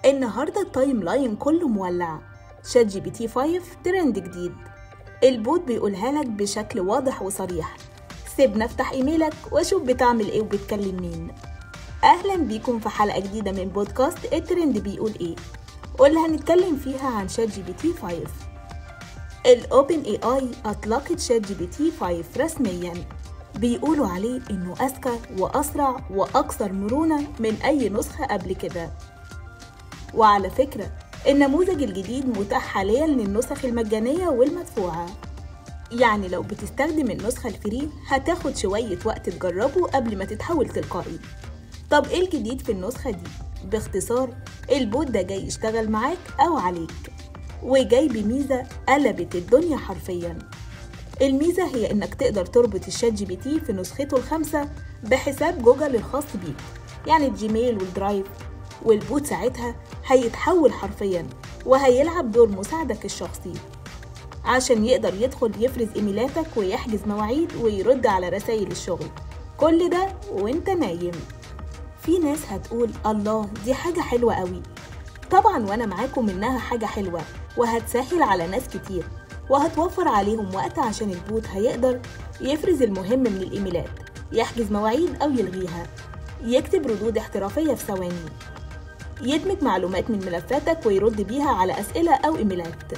النهاردة التايم لاين كله مولع. شات جي بي تي 5 ترند جديد. البوت بيقولها لك بشكل واضح وصريح. سيبنا افتح ايميلك واشوف بتعمل ايه وبتكلم مين. اهلا بيكم في حلقة جديدة من بودكاست الترند بيقول ايه، واللي هنتكلم فيها عن شات جي بي تي 5. الاوبن اي اي اطلقت شات جي بي تي 5 رسميا. بيقولوا عليه انه اذكى واسرع واكثر مرونة من اي نسخة قبل كده. وعلى فكرة النموذج الجديد متاح حاليا للنسخ المجانية والمدفوعة، يعني لو بتستخدم النسخة الفري هتاخد شوية وقت تجربه قبل ما تتحول تلقائي. طب ايه الجديد في النسخة دي؟ باختصار، البوت ده جاي يشتغل معاك أو عليك، وجاي بميزة قلبت الدنيا حرفيا. الميزة هي انك تقدر تربط الشات جي بي تي في نسخته ال5 بحساب جوجل الخاص بيك، يعني الجيميل والدرايف، والبوت ساعتها هيتحول حرفيا وهيلعب دور مساعدك الشخصي عشان يقدر يدخل يفرز ايميلاتك ويحجز مواعيد ويرد على رسائل الشغل، كل ده وانت نايم. في ناس هتقول الله دي حاجة حلوة قوي. طبعا وانا معاكم انها حاجة حلوة وهتسهل على ناس كتير وهتوفر عليهم وقت، عشان البوت هيقدر يفرز المهم من الايميلات، يحجز مواعيد او يلغيها، يكتب ردود احترافية في ثواني، يدمج معلومات من ملفاتك ويرد بيها على أسئلة أو إيميلات.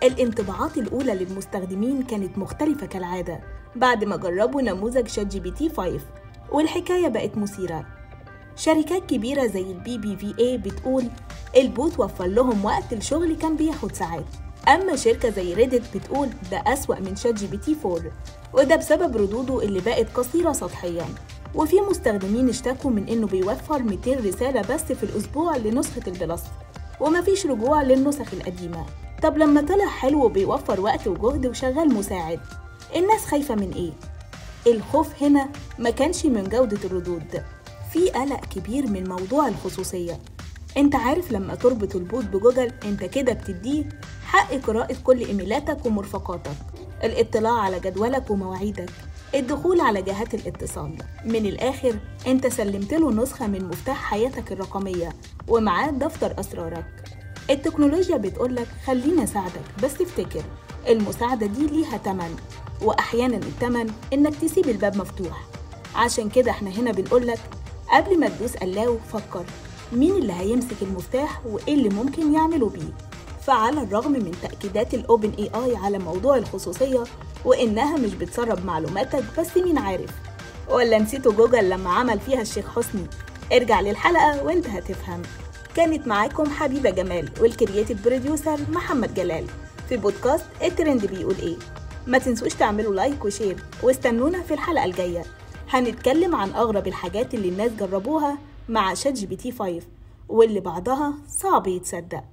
الانطباعات الأولى للمستخدمين كانت مختلفة كالعادة بعد ما جربوا نموذج شات جي بي تي 5، والحكاية بقت مثيرة. شركات كبيرة زي BBVA بتقول البوت وفر لهم وقت الشغل كان بياخد ساعات، أما شركة زي ريدت بتقول ده أسوأ من شات جي بي تي 4، وده بسبب ردوده اللي بقت قصيرة سطحياً. وفي مستخدمين اشتكوا من انه بيوفر 200 رسالة بس في الاسبوع لنسخة البلس ومفيش رجوع للنسخ القديمة. طب لما طلع حلو وبيوفر وقت وجهد وشغال مساعد، الناس خايفة من ايه؟ الخوف هنا ما كانش من جودة الردود، في قلق كبير من موضوع الخصوصية. انت عارف لما تربط البوت بجوجل انت كده بتديه حق قراءة كل ايميلاتك ومرفقاتك، الاطلاع على جدولك ومواعيدك، الدخول على جهات الاتصال. من الآخر انت سلمت له نسخة من مفتاح حياتك الرقمية ومعاه دفتر أسرارك. التكنولوجيا بتقولك خلينا أساعدك، بس افتكر المساعدة دي ليها تمن، وأحيانا التمن إنك تسيب الباب مفتوح. عشان كده احنا هنا بنقولك قبل ما تدوس ألاو فكر مين اللي هيمسك المفتاح وإيه اللي ممكن يعملوا بيه. فعلى الرغم من تأكيدات الأوبن اي اي على موضوع الخصوصية وإنها مش بتسرب معلوماتك، بس مين عارف؟ ولا نسيتوا جوجل لما عمل فيها الشيخ حسني؟ ارجع للحلقة وانت هتفهم. كانت معاكم حبيبة جمال والكرياتيف بروديوسر محمد جلال في بودكاست الترند بيقول ايه. ما تنسوش تعملوا لايك وشير واستنونا في الحلقة الجاية، هنتكلم عن أغرب الحاجات اللي الناس جربوها مع شات جي بي تي 5 واللي بعضها صعب يتصدق.